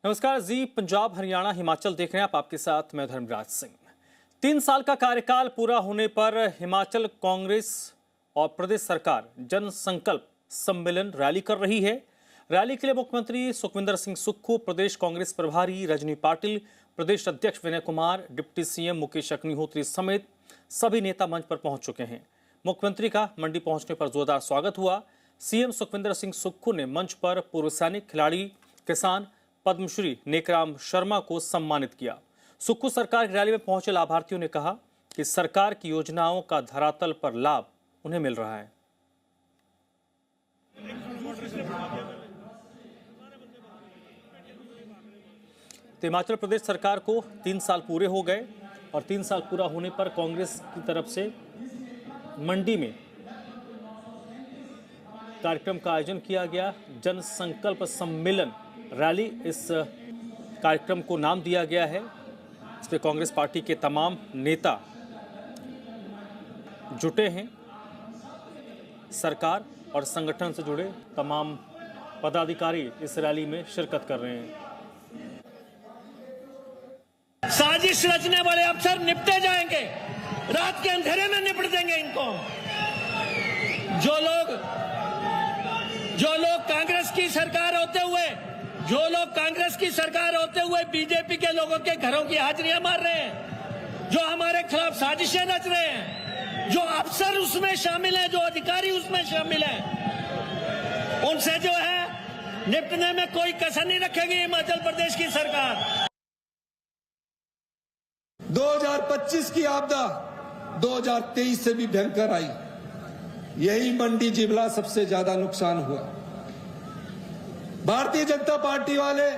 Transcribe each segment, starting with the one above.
नमस्कार जी। पंजाब, हरियाणा, हिमाचल देख रहे हैं आप। आपके साथ मैं धर्मराज सिंह। 3 साल का कार्यकाल पूरा होने पर हिमाचल कांग्रेस और प्रदेश सरकार जन संकल्प सम्मेलन रैली कर रही है। रैली के लिए मुख्यमंत्री सुखविंदर सिंह सुक्खू, प्रदेश कांग्रेस प्रभारी रजनी पाटिल, प्रदेश अध्यक्ष विनय कुमार, डिप्टी सीएम मुकेश अग्निहोत्री समेत सभी नेता मंच पर पहुंच चुके हैं। मुख्यमंत्री का मंडी पहुंचने पर जोरदार स्वागत हुआ। सीएम सुखविंदर सिंह सुक्खू ने मंच पर पूर्व सैनिक, खिलाड़ी, किसान, पद्मश्री नेकराम शर्मा को सम्मानित किया। सुक्खू सरकार की रैली में पहुंचे लाभार्थियों ने कहा कि सरकार की योजनाओं का धरातल पर लाभ उन्हें मिल रहा है। हिमाचल प्रदेश सरकार को 3 साल पूरे हो गए और 3 साल पूरा होने पर कांग्रेस की तरफ से मंडी में कार्यक्रम का आयोजन किया गया। जन संकल्प सम्मेलन रैली इस कार्यक्रम को नाम दिया गया है। इसमें कांग्रेस पार्टी के तमाम नेता जुटे हैं। सरकार और संगठन से जुड़े तमाम पदाधिकारी इस रैली में शिरकत कर रहे हैं। साजिश रचने वाले अफसर निपटे जाएंगे, रात के अंधेरे में निपट देंगे इनको। जो लोग कांग्रेस की सरकार होते हुए बीजेपी के लोगों के घरों की हाजिरियां मार रहे हैं, जो हमारे खिलाफ साजिशें रच रहे हैं, जो अफसर उसमें शामिल हैं, जो अधिकारी उसमें शामिल हैं, उनसे जो है निपटने में कोई कसर नहीं रखेगी हिमाचल प्रदेश की सरकार। 2025 की आपदा 2023 से भी भयंकर आई। यही मंडी जिला सबसे ज्यादा नुकसान हुआ। भारतीय जनता पार्टी वाले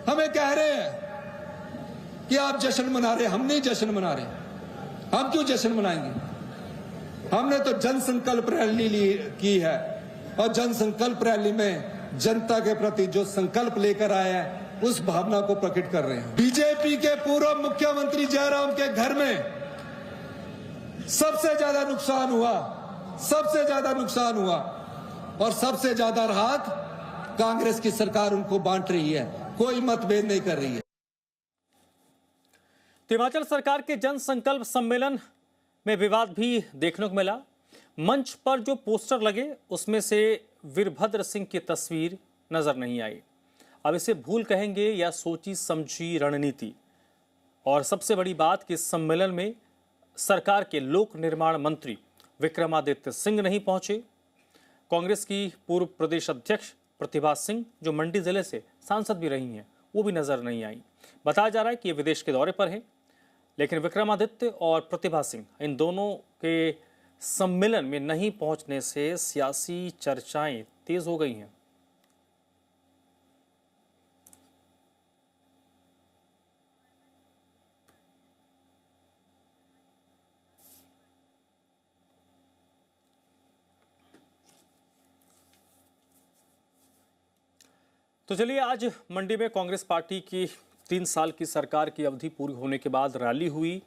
हमें कह रहे हैं कि आप जश्न मना रहे। हम नहीं जश्न मना रहे। हम क्यों जश्न मनाएंगे? हमने तो जन संकल्प रैली की है और जन संकल्प रैली में जनता के प्रति जो संकल्प लेकर आए हैं उस भावना को प्रकट कर रहे हैं। बीजेपी के पूर्व मुख्यमंत्री जयराम के घर में सबसे ज्यादा नुकसान हुआ और सबसे ज्यादा राहत कांग्रेस की सरकार उनको बांट रही है, कोई मतभेद नहीं कर रही है। हिमाचल सरकार के जन संकल्प सम्मेलन में विवाद भी देखने को मिला। मंच पर जो पोस्टर लगे उसमें से वीरभद्र सिंह की तस्वीर नजर नहीं आई। अब इसे भूल कहेंगे या सोची समझी रणनीति। और सबसे बड़ी बात कि इस सम्मेलन में सरकार के लोक निर्माण मंत्री विक्रमादित्य सिंह नहीं पहुंचे। कांग्रेस की पूर्व प्रदेश अध्यक्ष प्रतिभा सिंह, जो मंडी जिले से सांसद भी रही हैं, वो भी नजर नहीं आई। बताया जा रहा है कि ये विदेश के दौरे पर हैं, लेकिन विक्रमादित्य और प्रतिभा सिंह इन दोनों के सम्मेलन में नहीं पहुंचने से सियासी चर्चाएं तेज हो गई हैं। तो चलिए, आज मंडी में कांग्रेस पार्टी की 3 साल की सरकार की अवधि पूरी होने के बाद रैली हुई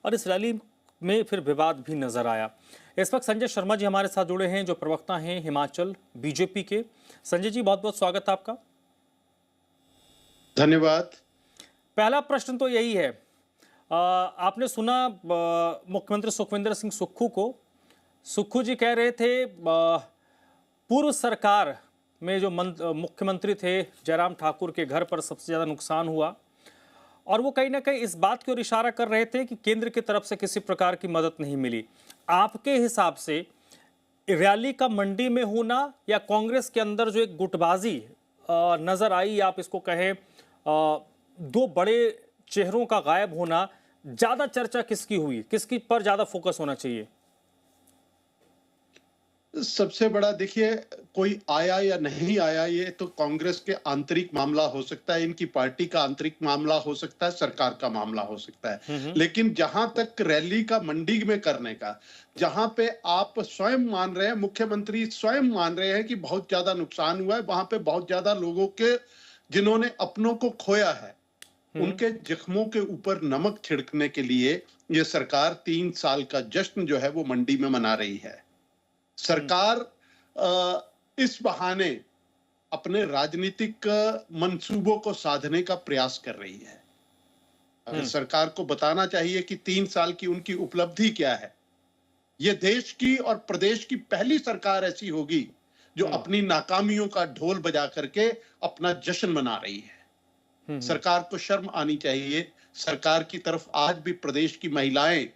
और इस रैली में फिर विवाद भी नजर आया। इस वक्त संजय शर्मा जी हमारे साथ जुड़े हैं, जो प्रवक्ता हैं हिमाचल बीजेपी के। संजय जी, बहुत बहुत स्वागत है आपका। धन्यवाद। पहला प्रश्न तो यही है, आपने सुना मुख्यमंत्री सुखविंदर सिंह सुक्खू को। सुक्खू जी कह रहे थे पूर्व सरकार में जो मुख्यमंत्री थे जयराम ठाकुर के घर पर सबसे ज़्यादा नुकसान हुआ, और वो कहीं ना कहीं इस बात की ओर इशारा कर रहे थे कि केंद्र की तरफ से किसी प्रकार की मदद नहीं मिली। आपके हिसाब से रैली का मंडी में होना या कांग्रेस के अंदर जो एक गुटबाजी नजर आई, आप इसको कहें दो बड़े चेहरों का गायब होना, ज़्यादा चर्चा किसकी हुई, किसकी पर ज़्यादा फोकस होना चाहिए? सबसे बड़ा देखिए, कोई आया या नहीं आया ये तो कांग्रेस के आंतरिक मामला हो सकता है, इनकी पार्टी का आंतरिक मामला हो सकता है, सरकार का मामला हो सकता है। लेकिन जहां तक रैली का मंडी में करने का, जहां पे आप स्वयं मान रहे हैं, मुख्यमंत्री स्वयं मान रहे हैं कि बहुत ज्यादा नुकसान हुआ है, वहां पे बहुत ज्यादा लोगों के जिन्होंने अपनों को खोया है, उनके जख्मों के ऊपर नमक छिड़कने के लिए ये सरकार 3 साल का जश्न जो है वो मंडी में मना रही है। सरकार इस बहाने अपने राजनीतिक मंसूबों को साधने का प्रयास कर रही है। सरकार को बताना चाहिए कि 3 साल की उनकी उपलब्धि क्या है। ये देश की और प्रदेश की पहली सरकार ऐसी होगी जो अपनी नाकामियों का ढोल बजा करके अपना जश्न मना रही है। सरकार को शर्म आनी चाहिए। सरकार की तरफ आज भी प्रदेश की महिलाएं,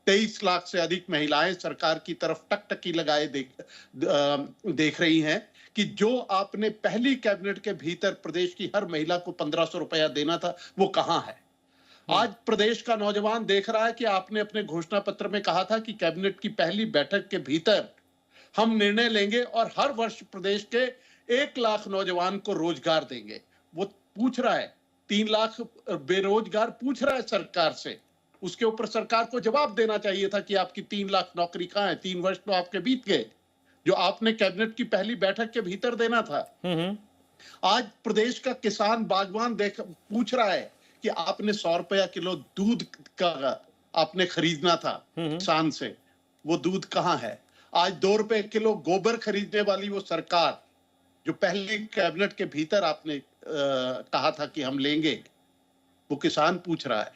23 लाख से अधिक महिलाएं सरकार की तरफ टकटकी लगाए देख रही हैं कि जो आपने पहली कैबिनेट के भीतर प्रदेश की हर महिला को 1500 रुपया देना था, वो कहां है। आज प्रदेश का नौजवान देख रहा है कि आपने अपने घोषणा पत्र में कहा था कि कैबिनेट की पहली बैठक के भीतर हम निर्णय लेंगे और हर वर्ष प्रदेश के 1 लाख नौजवान को रोजगार देंगे। वो पूछ रहा है, 3 लाख बेरोजगार पूछ रहा है सरकार से। उसके ऊपर सरकार को जवाब देना चाहिए था कि आपकी 3 लाख नौकरी कहां है। 3 वर्ष तो आपके बीत गए जो आपने कैबिनेट की पहली बैठक के भीतर देना था। आज प्रदेश का किसान बागवान पूछ रहा है कि आपने 100 रुपया किलो दूध का आपने खरीदना था किसान से, वो दूध कहां है। आज 2 रुपए किलो गोबर खरीदने वाली वो सरकार जो पहली कैबिनेट के भीतर आपने कहा था कि हम लेंगे, वो किसान पूछ रहा है,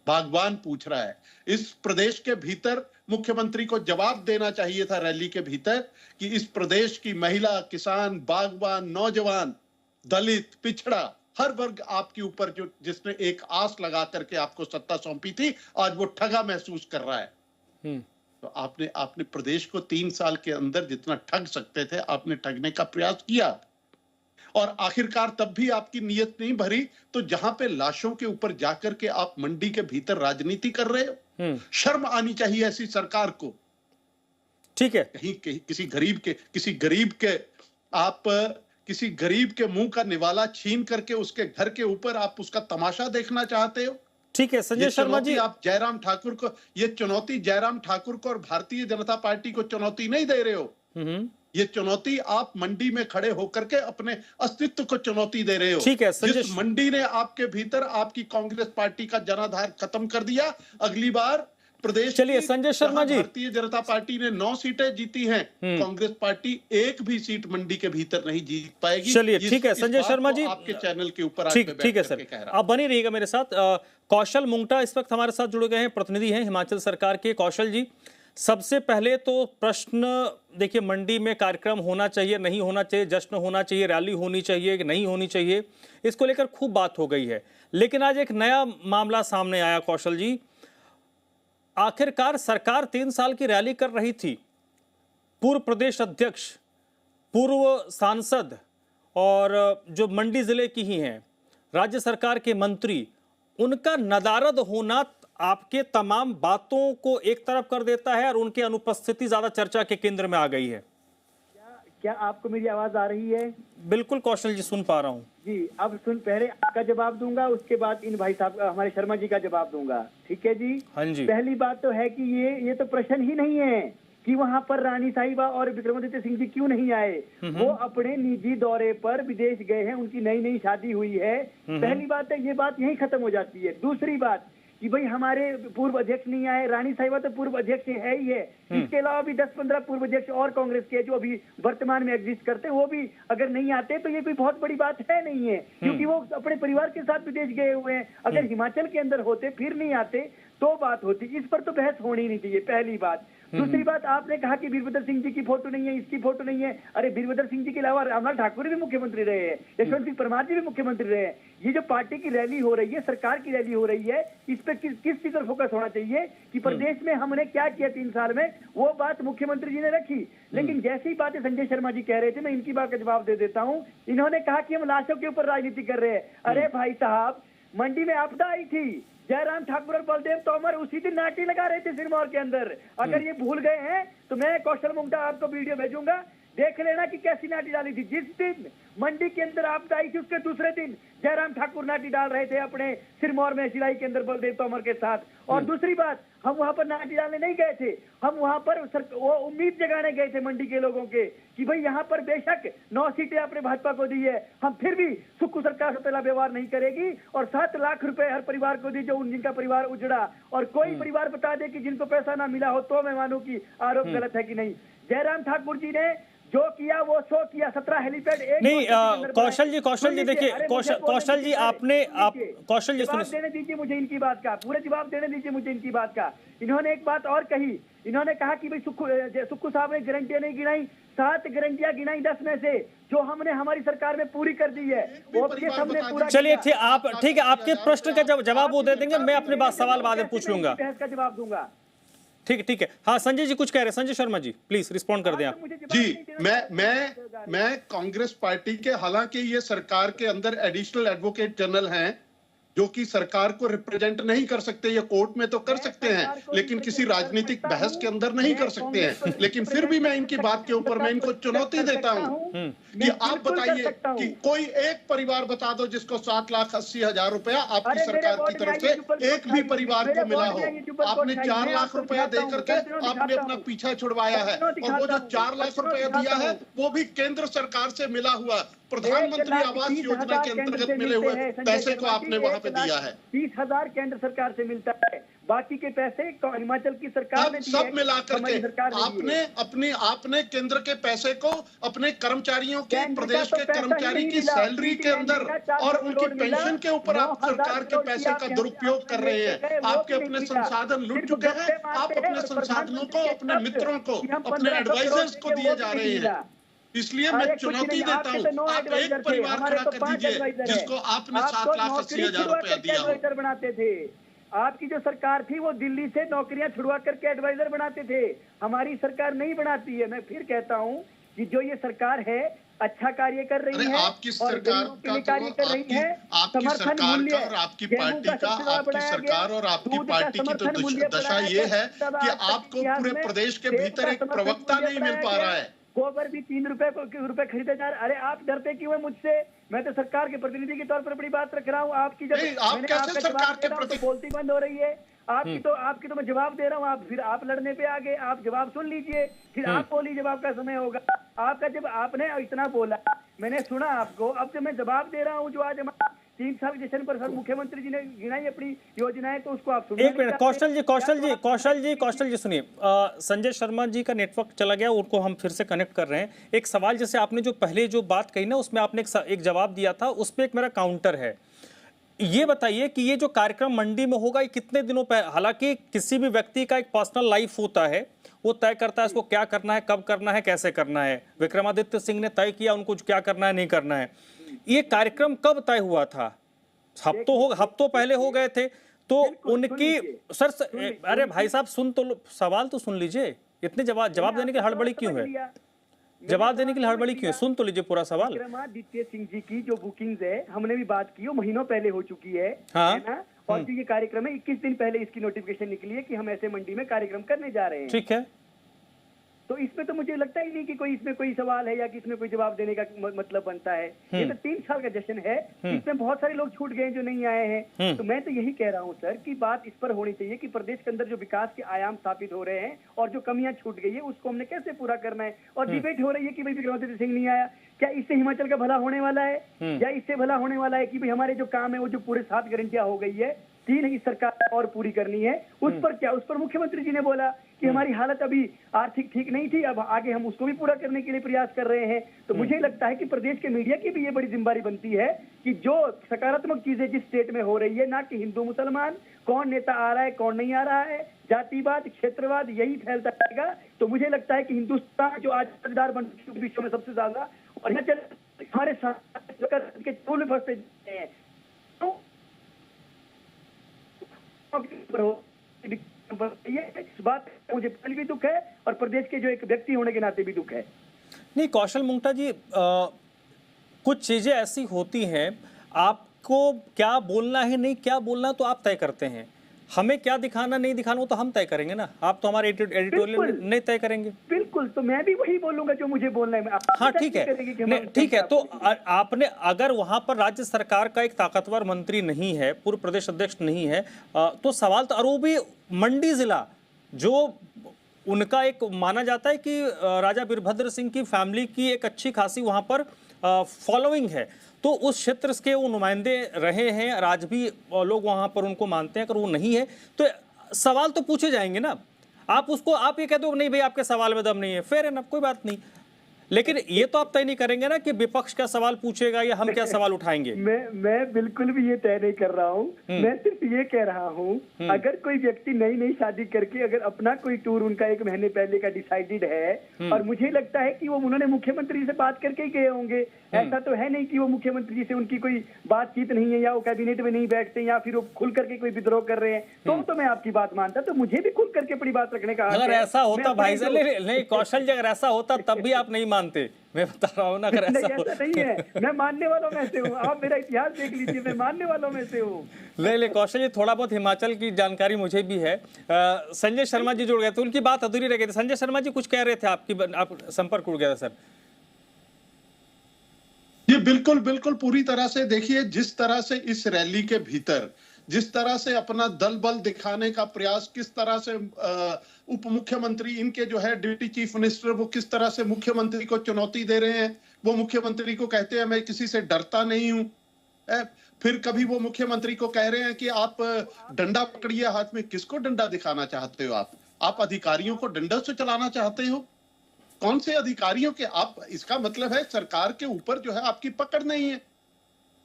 बागवान पूछ रहा है। इस प्रदेश के भीतर मुख्यमंत्री को जवाब देना चाहिए था रैली के भीतर कि इस प्रदेश की महिला, किसान, बागवान, नौजवान, दलित, पिछड़ा, हर वर्ग आपके ऊपर जो जिसने एक आस लगा करके आपको सत्ता सौंपी थी, आज वो ठगा महसूस कर रहा है। तो आपने प्रदेश को 3 साल के अंदर जितना ठग सकते थे आपने ठगने का प्रयास किया और आखिरकार तब भी आपकी नीयत नहीं भरी। तो जहां पे लाशों के ऊपर जाकर के आप मंडी के भीतर राजनीति कर रहे हो, शर्म आनी चाहिए ऐसी सरकार को। ठीक है, कहीं किसी गरीब के मुंह का निवाला छीन करके उसके घर के ऊपर आप उसका तमाशा देखना चाहते हो। ठीक है संजय शर्मा जी, आप जयराम ठाकुर को, ये चुनौती जयराम ठाकुर को और भारतीय जनता पार्टी को चुनौती नहीं दे रहे हो। ये चुनौती आप मंडी में खड़े होकर के अपने अस्तित्व को चुनौती दे रहे हो। ठीक है जिस मंडी ने आपके भीतर आपकी कांग्रेस पार्टी का जनाधार खत्म कर दिया, अगली बार प्रदेश, चलिए संजय शर्मा जी, भारतीय जनता पार्टी ने 9 सीटें जीती हैं, कांग्रेस पार्टी एक भी सीट मंडी के भीतर नहीं जीत पाएगी। चलिए ठीक है संजय शर्मा जी, आपके चैनल के ऊपर ठीक है सर, आप बने रहिएगा मेरे साथ। कौशल मुंगटा इस वक्त हमारे साथ जुड़े गए हैं, प्रतिनिधि हैं हिमाचल सरकार के। कौशल जी, सबसे पहले तो प्रश्न देखिए, मंडी में कार्यक्रम होना चाहिए, नहीं होना चाहिए, जश्न होना चाहिए, रैली होनी चाहिए कि नहीं होनी चाहिए, इसको लेकर खूब बात हो गई है। लेकिन आज एक नया मामला सामने आया कौशल जी। आखिरकार सरकार 3 साल की रैली कर रही थी, पूर्व प्रदेश अध्यक्ष, पूर्व सांसद और जो मंडी जिले की ही हैं, राज्य सरकार के मंत्री, उनका नदारद होना आपके तमाम बातों को एक तरफ कर देता है और उनकी अनुपस्थिति ज्यादा चर्चा के केंद्र में आ गई है। क्या आपको मेरी आवाज आ रही है? बिल्कुल कौशल जी, सुन पा रहा हूँ जी। अब पहले आपका जवाब दूंगा, उसके बाद इन भाई साहब हमारे शर्मा जी का जवाब दूंगा, ठीक है जी? हाँ जी। पहली बात तो है कि ये तो प्रश्न ही नहीं है कि वहाँ पर रानी साहिबा और विक्रमादित्य सिंह जी क्यों नहीं आए। वो अपने निजी दौरे पर विदेश गए हैं, उनकी नई शादी हुई है। पहली बात है, ये बात यही खत्म हो जाती है। दूसरी बात कि भाई हमारे पूर्व अध्यक्ष नहीं आए, रानी साहिबा तो पूर्व अध्यक्ष है ही है, इसके अलावा भी 10-15 पूर्व अध्यक्ष और कांग्रेस के जो अभी वर्तमान में एग्जिस्ट करते हैं, वो भी अगर नहीं आते तो ये कोई बहुत बड़ी बात है नहीं है, क्योंकि वो अपने परिवार के साथ विदेश गए हुए हैं। अगर हिमाचल के अंदर होते फिर नहीं आते तो बात होती, इस पर तो बहस होनी नहीं चाहिए, पहली बात। दूसरी बात, आपने कहा कि वीरभद्र सिंह जी की फोटो नहीं है, इसकी फोटो नहीं है। अरे वीरभद्र सिंह जी के अलावा रामलाल ठाकुर भी मुख्यमंत्री रहे हैं, यशवंत सिंह परमार जी भी मुख्यमंत्री रहे हैं। ये जो पार्टी की रैली हो रही है, सरकार की रैली हो रही है, इस पर किस चीज पर फोकस होना चाहिए कि प्रदेश में हमने क्या किया 3 साल में, वो बात मुख्यमंत्री जी ने रखी। लेकिन जैसी बातें संजय शर्मा जी कह रहे थे, मैं इनकी बात का जवाब दे देता हूँ। इन्होंने कहा कि हम लाशों के ऊपर राजनीति कर रहे हैं। अरे भाई साहब, मंडी में आपदा आई थी, जयराम ठाकुर और बलदेव तोमर उसी दिन नाटी लगा रहे थे सिरमौर के अंदर। अगर ये भूल गए हैं तो मैं कौशल मुंगटा आपको वीडियो भेजूंगा, देख लेना कि कैसी नाटी डाली थी। जिस दिन मंडी के अंदर आपदा आई थी, उसके दूसरे दिन जयराम ठाकुर नाटी डाल रहे थे अपने सिरमौर में सिलाई के अंदर बलदेव तोमर के साथ। और दूसरी बात, हम वहां पर नाटी डालने नहीं गए थे, हम वहां पर वो उम्मीद जगाने गए थे मंडी के लोगों के कि भाई यहाँ पर बेशक 9 सीटें आपने भाजपा को दी है, हम फिर भी सुक्खू सरकार से पहला व्यवहार नहीं करेगी और 7 लाख रुपए हर परिवार को दी जो जिनका परिवार उजड़ा। और कोई परिवार बता दे कि जिनको पैसा ना मिला हो तो मैं मानूं कि आरोप गलत है कि नहीं। जयराम ठाकुर जी ने जो किया वो शो किया, 17 हेलीपैड एक नहीं, वर्ष के अंदर कौशल जी, बनाए। कौशल जी, देखिए, अरे कौशल मुझे बोलने कौशल जी, दीजिए, आपने आप सुनिए। कौशल जी जवाब सुनिए। देने दीजिए मुझे इनकी बात का, पूरे जवाब देने दीजिए मुझे इनकी बात का। इन्होंने एक बात और कही, इन्होंने कहा कि भाई सुक्खू साहब ने गारंटियां नहीं गिनाई, 7 गारंटियां गिनाई 10 में से, जो हमने हमारी सरकार में पूरी कर दी है। ओपीएस हमने पूरा चलिए किया। ठीक है, आपके प्रश्न का जवाब वो दे देंगे, मैं अपने बात सवाल बाद में पूछ लूंगा। बहस का जवाब दूंगा। ठीक है। हाँ, संजय जी कुछ कह रहे हैं, संजय शर्मा जी प्लीज रिस्पॉन्ड कर दें आप। जी, मैं कांग्रेस पार्टी के, हालांकि ये सरकार के अंदर एडिशनल एडवोकेट जनरल हैं जो कि सरकार को रिप्रेजेंट नहीं कर सकते, ये कोर्ट में तो कर सकते हैं लेकिन किसी राजनीतिक बहस के अंदर नहीं कर सकते हैं। लेकिन फिर भी मैं इनकी बात के ऊपर मैं इनको चुनौती देता हूं कि आप बताइए कि कोई एक परिवार बता दो जिसको 7,80,000 रुपया आपकी सरकार की तरफ से एक भी परिवार को मिला हो। आपने 4 लाख रुपया देकर के आपने अपना पीछा छुड़वाया है, और वो जो 4 लाख रुपया दिया है वो भी केंद्र सरकार से मिला हुआ प्रधानमंत्री आवास योजना के अंतर्गत मिले हुए पैसे को आपने वहां पे दिया है। 30,000 केंद्र सरकार से मिलता है, बाकी के पैसे हिमाचल की सरकार ने दिए सब हैं, मिलाकर हमारी के सरकार ने दिए। आपने केंद्र के पैसे को अपने कर्मचारियों के, केंद्र का प्रदेश तो के पैसा ही कर्मचारी नहीं की मिला। सैलरी के अंदर और 4 उनकी करोड़ मिला, पेंशन के ऊपर आप 9,000 सरकार के करोड़ पैसे किया का कि दुरुपयोग कर रहे हैं। वो आपके भी अपने नहीं मिला। संसाधन लूट सिर्फ चुके हैं, गप्पे आप मारते अपने हैं, संसाधनों को प्रधानमंत्री अपने के मित्रों को, कि हम अपने 1500 एडवाइजर्स को करोड़ दिए देंगे, जा वो भी रहे नहीं हैं। मिला। इसलिए मैं अरे कुछ चुनौती नहीं, देता आपके हूं, तो 9 आप एडवाइजर एक थे, परिवार हमारे खड़ा तो कर 5 दीजिए एडवाइजर हैं। जिसको आपने आप 7,80,000 छुड़वा रुपया करके दिया हो। एडवाइजर बनाते थे। आपकी जो सरकार थी वो दिल्ली से नौकरियां छुड़वा करके एडवाइजर बनाते थे, हमारी सरकार नहीं बनाती है। मैं फिर कहता हूं कि जो ये सरकार है अच्छा कार्य कर रही है, आपकी और सरकार गरीबों के लिए का कार्य कर रही है। आपकी समर्थन सरकार मूल्य का और आपकी गेहूं पार्टी का, सबसे ज्यादा आपकी बढ़ाया सरकार गया, और आपकी दूध का पार्टी की तो समर्थन मूल्य दशा बढ़ाया ये गया, है तब कि आज तक आपको इतिहास पूरे में प्रदेश के सेब भीतर का एक समर्थन प्रवक्ता मूल्य नहीं मिल बढ़ाया पा गया, रहा है। गोबर भी 3 रुपए खरीदे जा रहे। अरे आप डरते क्यों है मुझसे? मैं तो सरकार के प्रतिनिधि के तौर पर बड़ी बात रख रहा हूँ। आपकी जब नहीं, आप मैंने कैसे आपका सरकार जवाब के दे रहा हूं तो प्रति- बोलती बंद हो रही है। आपकी तो मैं जवाब दे रहा हूँ, आप फिर आप लड़ने पे आ गए। आप जवाब सुन लीजिए, फिर आप बोलिए, जवाब का समय होगा आपका। जब आपने इतना बोला मैंने सुना आपको, अब जब मैं जवाब दे रहा हूँ, जो आज हमारा 3 साल के जश्न पर सर मुख्यमंत्री जी ने गिनाई अपनी योजनाएं, तो उसको आप सुनिए। एक मिनट, कौशल जी सुनिए, संजय शर्मा जी का नेटवर्क चला गया, उनको हम फिर से कनेक्ट कर रहे हैं। एक सवाल, जैसे आपने जो पहले जो बात कही ना, उसमें आपने एक जवाब दिया था, उस पर एक मेरा काउंटर है। ये बताइए कि ये जो कार्यक्रम मंडी में होगा, ये कितने दिनों पहले, हालांकि किसी भी व्यक्ति का एक पर्सनल लाइफ होता है, वो तय करता है इसको क्या करना है, कब करना है, कैसे करना है। विक्रमादित्य सिंह ने तय किया उनको क्या करना है, नहीं करना है। ये कार्यक्रम कब तय हुआ था? हफ्तों पहले हो गए थे, तो उनकी अरे भाई साहब सवाल तो सुन लीजिए, इतने जवाब देने की हड़बड़ी क्यों है? जवाब देने के लिए हड़बड़ी क्यों है? सुन तो लीजिए पूरा सवाल। विक्रमादित्य सिंह जी की जो बुकिंग्स है, हमने भी बात की, वो महीनों पहले हो चुकी है, हाँ? है ना? और जो ये कार्यक्रम है, 21 दिन पहले इसकी नोटिफिकेशन निकली है कि हम ऐसे मंडी में कार्यक्रम करने जा रहे हैं। ठीक है, तो इसमें तो मुझे लगता ही नहीं कि इसमें कोई सवाल है या कि इसमें कोई जवाब देने का मतलब बनता है। ये तो 3 साल का जश्न है, इसमें बहुत सारे लोग छूट गए जो नहीं आए हैं। तो मैं तो यही कह रहा हूँ सर कि बात इस पर होनी चाहिए कि प्रदेश के अंदर जो विकास के आयाम स्थापित हो रहे हैं और जो कमियां छूट गई है उसको हमने कैसे पूरा करना है। और डिबेट हो रही है कि भाई विक्रमादित्य सिंह नहीं आया, क्या इससे हिमाचल का भला होने वाला है? या इससे भला होने वाला है कि भाई हमारे जो काम है वो जो पूरे 7 गारंटियां हो गई है, 3 ही सरकार और पूरी करनी है, उस पर क्या? उस पर मुख्यमंत्री जी ने बोला कि हमारी हालत अभी आर्थिक ठीक नहीं थी, अब आगे हम उसको भी पूरा करने के लिए प्रयास कर रहे हैं। तो मुझे लगता है कि प्रदेश के मीडिया की भी ये बड़ी जिम्मेदारी बनती है कि जो सकारात्मक चीजें जिस स्टेट में हो रही है, ना कि हिंदू मुसलमान, कौन नेता आ रहा है कौन नहीं आ रहा है, जातिवाद क्षेत्रवाद यही फैलता रहेगा। तो मुझे लगता है कि हिंदुस्तान जो आज मजेदार बन चुका है विश्व में सबसे ज्यादा, और हमारे साथ के टूल फंसते हैं। इस बात मुझे पहले भी दुख है और प्रदेश के जो एक व्यक्ति होने के नाते भी दुख है। नहीं कौशल मुंगटा जी, कुछ चीजें ऐसी होती हैं, आपको क्या बोलना है नहीं क्या बोलना तो आप तय करते हैं, हमें क्या दिखाना नहीं दिखाना वो तो हम तय करेंगे ना, आप तो हमारे एडिटोरियल नहीं तय करेंगे। बिल्कुल, तो मैं भी वही बोलूंगा जो मुझे बोलना है। हाँ ठीक है, ठीक है। तो आपने अगर वहां पर राज्य सरकार का एक ताकतवर मंत्री नहीं है, पूर्व प्रदेश अध्यक्ष नहीं है, तो सवाल तो, और वो भी मंडी जिला जो उनका एक माना जाता है कि राजा वीरभद्र सिंह की फैमिली की एक अच्छी खासी वहां पर फॉलोइंग है, तो उस क्षेत्र के वो नुमाइंदे रहे हैं, आज भी लोग वहां पर उनको मानते हैं। अगर वो नहीं है तो सवाल तो पूछे जाएंगे ना। आप ये कह दो नहीं भाई आपके सवाल में दम नहीं है, फेयर है ना, कोई बात नहीं। लेकिन ये तो आप तय नहीं करेंगे ना कि विपक्ष क्या सवाल पूछेगा या हम क्या सवाल उठाएंगे। मैं बिल्कुल भी ये तय नहीं कर रहा हूँ। मैं सिर्फ ये कह रहा हूँ, अगर कोई व्यक्ति नई नई शादी करके अगर अपना कोई टूर उनका 1 महीने पहले का डिसाइडेड है और मुझे लगता है कि वो उन्होंने मुख्यमंत्री से बात करके ही गए होंगे। ऐसा तो है नहीं कि वो मुख्यमंत्री से उनकी कोई बातचीत नहीं है या वो कैबिनेट में नहीं बैठते या फिर वो खुल करके कोई विद्रोह कर रहे हैं, तो मैं आपकी बात मानता, तो मुझे भी खुल करके अपनी बात रखने का हक है। अगर ऐसा होता भाई साहब, नहीं कौशल जी, अगर ऐसा होता तब भी आप नहीं मानते। मैं बता रहा हूँ ना, अगर ऐसा नहीं है, मैं मानने वालों में से हूँ। आप मेरा इतिहास देख लीजिए, मैं मानने वालों में से हूँ। नहीं कौशल जी, थोड़ा बहुत हिमाचल की जानकारी मुझे भी है। संजय शर्मा जी जुड़ गए थे, उनकी बात अधूरी रह गई थी। संजय शर्मा जी कुछ कह रहे थे, आप संपर्क उड़ गया था सर। ये बिल्कुल बिल्कुल पूरी तरह से देखिए, जिस तरह से इस रैली के भीतर जिस तरह से अपना दल बल दिखाने का प्रयास, किस तरह से उप मुख्यमंत्री इनके जो है डिप्टी चीफ मिनिस्टर, वो किस तरह से मुख्यमंत्री को चुनौती दे रहे हैं। वो मुख्यमंत्री को कहते हैं मैं किसी से डरता नहीं हूं। फिर कभी वो मुख्यमंत्री को कह रहे हैं कि आप डंडा पकड़िए हाथ में। किसको डंडा दिखाना चाहते हो आप अधिकारियों को डंडा से चलाना चाहते हो? कौन से अधिकारियों के आप, इसका मतलब है सरकार के ऊपर जो है आपकी पकड़ नहीं है।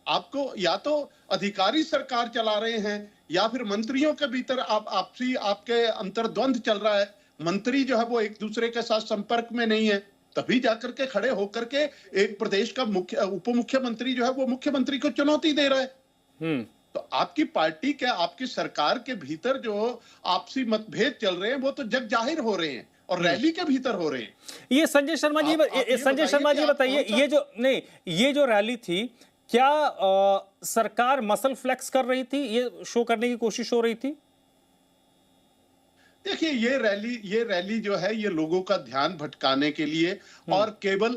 आपको या तो अधिकारी सरकार चला रहे हैं या फिर मंत्रियों के भीतर आपसी आपके अंतर्द्वंद चल रहा है। मंत्री जो है वो एक दूसरे के साथ संपर्क में नहीं है, तभी जाकर के खड़े होकर के एक प्रदेश का उप मुख्यमंत्री जो है वो मुख्यमंत्री को चुनौती दे रहा है। तो आपकी पार्टी के, आपकी सरकार के भीतर जो आपसी मतभेद चल रहे हैं वो तो जग जाहिर हो रहे हैं और रैली के भीतर हो रहे हैं। ये संजय शर्मा जी बताइए, ये जो रैली थी, क्या सरकार मसल फ्लेक्स कर रही थी, ये शो करने की कोशिश हो रही थी? देखिए, ये रैली जो है ये लोगों का ध्यान भटकाने के लिए और केवल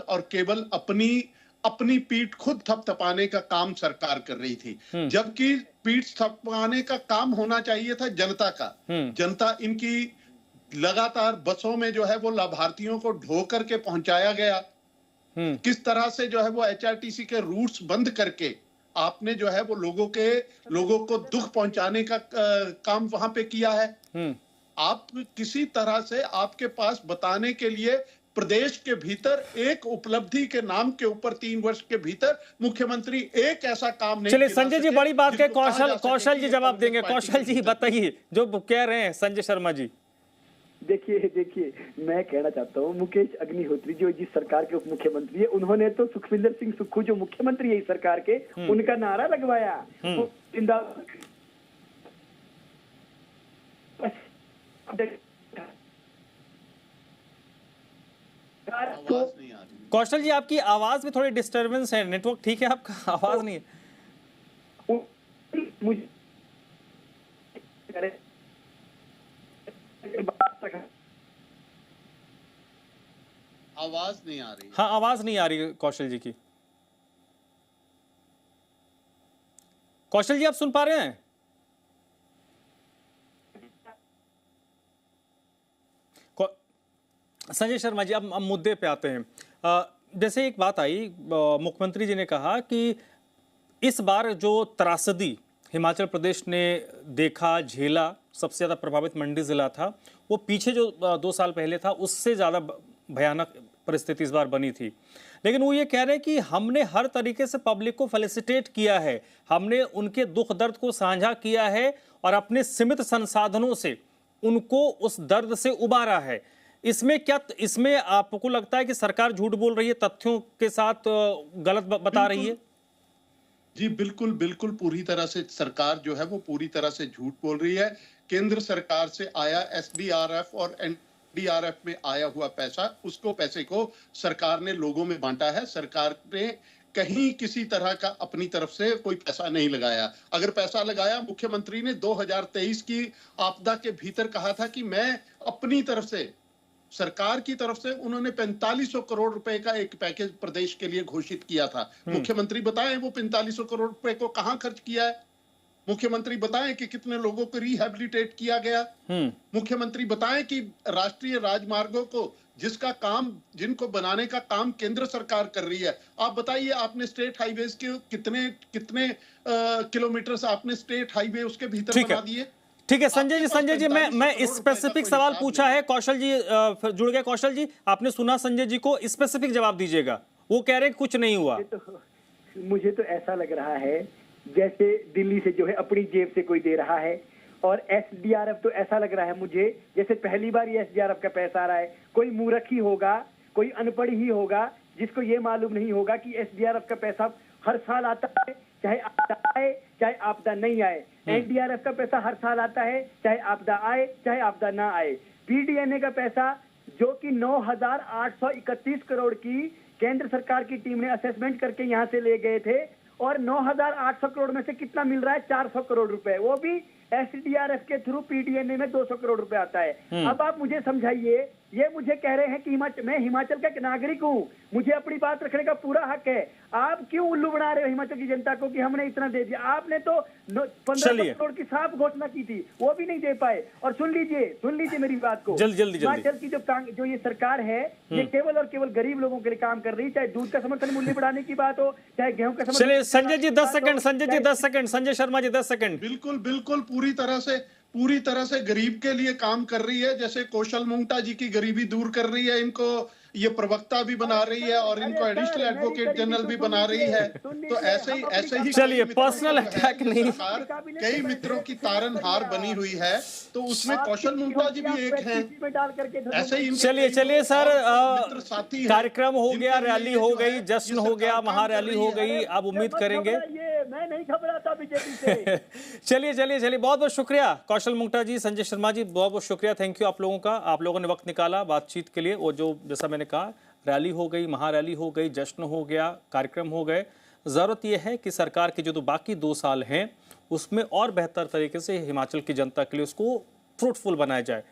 अपनी पीठ खुद थपथपाने का काम सरकार कर रही थी, जबकि पीठ थपथपाने का काम होना चाहिए था जनता का। जनता इनकी लगातार बसों में जो है वो लाभार्थियों को ढो करके पहुंचाया गया। किस तरह से जो है वो एचआरटीसी के रूट्स बंद करके आपने जो है वो लोगों को दुख पहुंचाने का काम वहां पे किया है। आप किसी तरह से, आपके पास बताने के लिए प्रदेश के भीतर एक उपलब्धि के नाम के ऊपर 3 वर्ष के भीतर मुख्यमंत्री एक ऐसा काम नहीं। चलिए संजय जी, बड़ी बात है, कौशल जी जवाब देंगे। कौशल जी बताइए जो कह रहे हैं संजय शर्मा जी। देखिए मैं कहना चाहता हूँ, मुकेश अग्निहोत्री जो जिस सरकार के उप मुख्यमंत्री है, उन्होंने तो सुखविंदर सिंह सुक्खू जो मुख्यमंत्री है इस सरकार के, उनका नारा लगवाया। कौशल जी, आपकी आवाज में थोड़ी डिस्टरबेंस है, नेटवर्क ठीक है आपका? आवाज नहीं है। मुझे आवाज नहीं आ रही। हाँ, आवाज नहीं आ रही कौशल जी की। कौशल जी, आप सुन पा रहे हैं? संजय शर्मा जी, अब मुद्दे पे आते हैं। जैसे एक बात आई, मुख्यमंत्री जी ने कहा कि इस बार जो त्रासदी हिमाचल प्रदेश ने देखा, झेला, सबसे ज़्यादा प्रभावित मंडी जिला था, वो पीछे जो 2 साल पहले था उससे ज़्यादा भयानक परिस्थिति इस बार बनी थी। लेकिन वो ये कह रहे हैं कि हमने हर तरीके से पब्लिक को फेलिसिटेट किया है, हमने उनके दुख दर्द को साझा किया है और अपने सीमित संसाधनों से उनको उस दर्द से उबारा है। इसमें आपको लगता है कि सरकार झूठ बोल रही है, तथ्यों के साथ गलत बता रही है? जी बिल्कुल पूरी तरह से सरकार जो है वो पूरी तरह से झूठ बोल रही है। केंद्र सरकार से आया एसडीआरएफ और एनडीआरएफ में आया हुआ पैसा, उसको पैसे को सरकार ने लोगों में बांटा है। सरकार ने कहीं किसी तरह का अपनी तरफ से कोई पैसा नहीं लगाया। अगर पैसा लगाया, मुख्यमंत्री ने 2023 की आपदा के भीतर कहा था कि मैं अपनी तरफ से, सरकार की तरफ से उन्होंने 4500 करोड़ रुपए का एक पैकेज प्रदेश के लिए घोषित किया था। मुख्यमंत्री बताएं वो 4500 करोड़ रुपए को कहां खर्च किया है? मुख्यमंत्री बताएं कि कितने लोगों को रिहैबिलिटेट किया गया? मुख्यमंत्री बताएं कि राष्ट्रीय राजमार्गों को जिनको बनाने का काम केंद्र सरकार कर रही है, आप बताइए आपने स्टेट हाईवेज के कितने किलोमीटर आपने स्टेट हाईवे उसके भीतर बना दिए? ठीक है संजय जी मैं स्पेसिफिक सवाल पूछा है। कौशल जी जुड़ गए। कौशल जी आपने सुना संजय जी को, स्पेसिफिक जवाब दीजिएगा। वो कह रहे हैं कुछ नहीं हुआ। मुझे तो ऐसा लग रहा है जैसे दिल्ली से जो है अपनी जेब से कोई दे रहा है, और एसडीआरएफ तो ऐसा लग रहा है मुझे जैसे पहली बार ये एसडीआरएफ का पैसा आ रहा है। कोई मूर्ख ही होगा, कोई अनपढ़ ही होगा जिसको ये मालूम नहीं होगा कि एसडीआरएफ का पैसा हर साल आता है, चाहे आपदा आए चाहे आपदा नहीं आए। एनडीआरएफ का पैसा हर साल आता है, चाहे आपदा आए चाहे आपदा ना आए। पीडीएनए का पैसा जो कि 9,831 करोड़ की केंद्र सरकार की टीम ने असेसमेंट करके यहाँ से ले गए थे, और 9,800 करोड़ में से कितना मिल रहा है? 400 करोड़ रुपए, वो भी एसडीआरएफ के थ्रू पीडीएनए में 200 करोड़ रुपए आता है। अब आप मुझे समझाइए, ये मुझे कह रहे हैं कि मैं हिमाचल का एक नागरिक हूँ, मुझे अपनी बात रखने का पूरा हक है। आप क्यों उल्लू बना रहे हो हिमाचल की जनता को कि हमने इतना दे दिया? आपने तो 15 करोड़ की साफ घोषणा की थी, वो भी नहीं दे पाए। और सुन लीजिए मेरी बात को, जल्दी हिमाचल की जो ये सरकार है, ये केवल और केवल गरीब लोगों के लिए काम कर रही है। चाहे दूध का समर्थन मूल्य बढ़ाने की बात हो, चाहे गेहूं का समर्थन। चलिए संजय जी 10 सेकंड, संजय शर्मा जी 10 सेकंड। बिल्कुल पूरी तरह से गरीब के लिए काम कर रही है। जैसे कौशल मुंगटा जी की गरीबी दूर कर रही है, इनको ये प्रवक्ता भी बना रही है और इनको एडिशनल एडवोकेट जनरल भी बना रही है। तो ऐसे ही चलिए पर्सनल अटैक नहीं, कई मित्रों की तारनहार बनी हुई है, तो उसमें कौशल मुंगटा जी भी एक हैं। ऐसे ही चलिए सर, मित्र साथी कार्यक्रम हो गया, रैली हो गई, जश्न हो गया, महारैली हो गई। अब उम्मीद करेंगे मैं नहीं घबराता बीजेपी से। चलिए बहुत बहुत शुक्रिया कौशल मुंगटा जी, संजय शर्मा जी, बहुत बहुत शुक्रिया, थैंक यू आप लोगों का। आप लोगों ने वक्त निकाला बातचीत के लिए। वो जो जैसा मैंने कहा, रैली हो गई, महारैली हो गई, जश्न हो गया, कार्यक्रम हो गए। ज़रूरत यह है कि सरकार के जो बाकी 2 साल हैं उसमें और बेहतर तरीके से हिमाचल की जनता के लिए उसको फ्रूटफुल बनाया जाए।